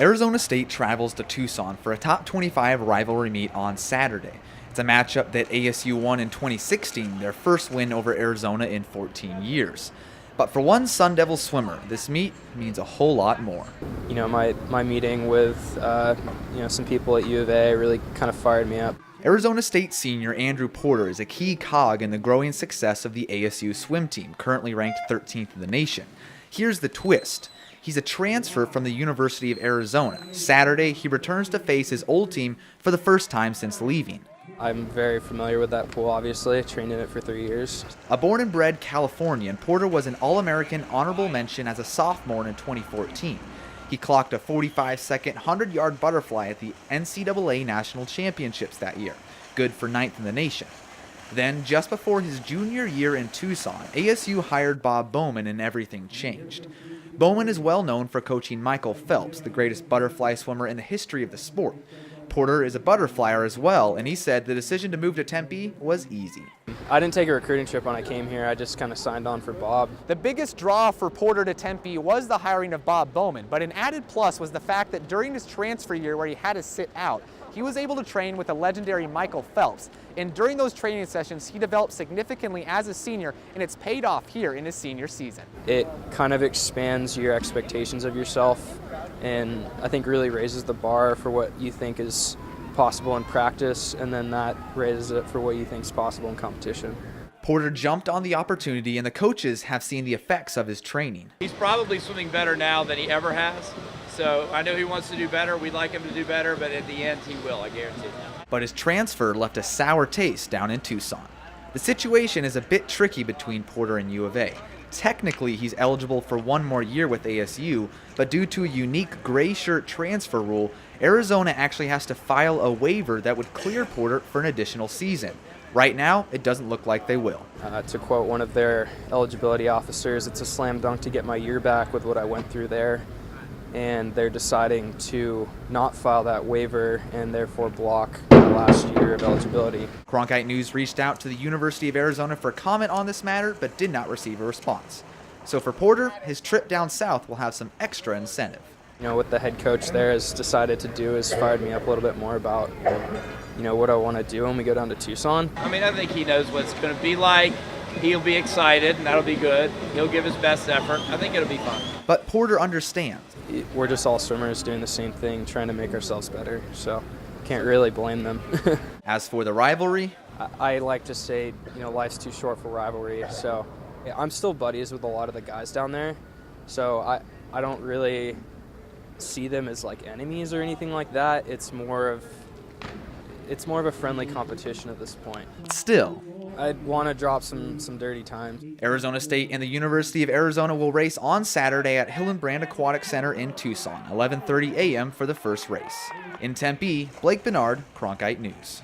Arizona State travels to Tucson for a top 25 rivalry meet on Saturday. It's a matchup that ASU won in 2016, their first win over Arizona in 14 years. But for one Sun Devil swimmer, this meet means a whole lot more. You know, my meeting with some people at U of A really kind of fired me up. Arizona State senior Andrew Porter is a key cog in the growing success of the ASU swim team, currently ranked 13th in the nation. Here's the twist. He's a transfer from the University of Arizona. Saturday, he returns to face his old team for the first time since leaving. I'm very familiar with that pool, obviously. I trained in it for 3 years. A born and bred Californian, Porter was an All-American honorable mention as a sophomore in 2014. He clocked a 45-second 100-yard butterfly at the NCAA National Championships that year, good for 9th in the nation. Then, just before his junior year in Tucson, ASU hired Bob Bowman and everything changed. Bowman is well known for coaching Michael Phelps, the greatest butterfly swimmer in the history of the sport. Porter is a butterflyer as well, and he said the decision to move to Tempe was easy. I didn't take a recruiting trip when I came here. I just kind of signed on for Bob. The biggest draw for Porter to Tempe was the hiring of Bob Bowman, but an added plus was the fact that during his transfer year where he had to sit out, he was able to train with the legendary Michael Phelps. And during those training sessions, he developed significantly as a senior, and it's paid off here in his senior season. It kind of expands your expectations of yourself, and I think really raises the bar for what you think is possible in practice, and then that raises it for what you think is possible in competition. Porter jumped on the opportunity, and the coaches have seen the effects of his training. He's probably swimming better now than he ever has. So I know he wants to do better. We'd like him to do better, but at the end he will, I guarantee. But his transfer left a sour taste down in Tucson. The situation is a bit tricky between Porter and U of A. Technically, he's eligible for one more year with ASU, but due to a unique gray shirt transfer rule, Arizona actually has to file a waiver that would clear Porter for an additional season. Right now, it doesn't look like they will. To quote one of their eligibility officers, it's a slam dunk to get my year back with what I went through there. And they're deciding to not file that waiver and therefore block the last year of eligibility. Cronkite News reached out to the University of Arizona for comment on this matter, but did not receive a response. So for Porter, his trip down south will have some extra incentive. You know, what the head coach there has decided to do is fired me up a little bit more about, what I want to do when we go down to Tucson. I mean, I think he knows what it's going to be like. He'll be excited, and that'll be good. He'll give his best effort. I think it'll be fun. But Porter understands. We're just all swimmers doing the same thing, trying to make ourselves better, so can't really blame them. As for the rivalry, I like to say, life's too short for rivalry, so I'm still buddies with a lot of the guys down there, so I don't really see them as like enemies or anything like that. It's more of a friendly competition at this point. Still, I'd want to drop some dirty times. Arizona State and the University of Arizona will race on Saturday at Hillenbrand Aquatic Center in Tucson, 11:30 a.m. for the first race. In Tempe, Blake Benard, Cronkite News.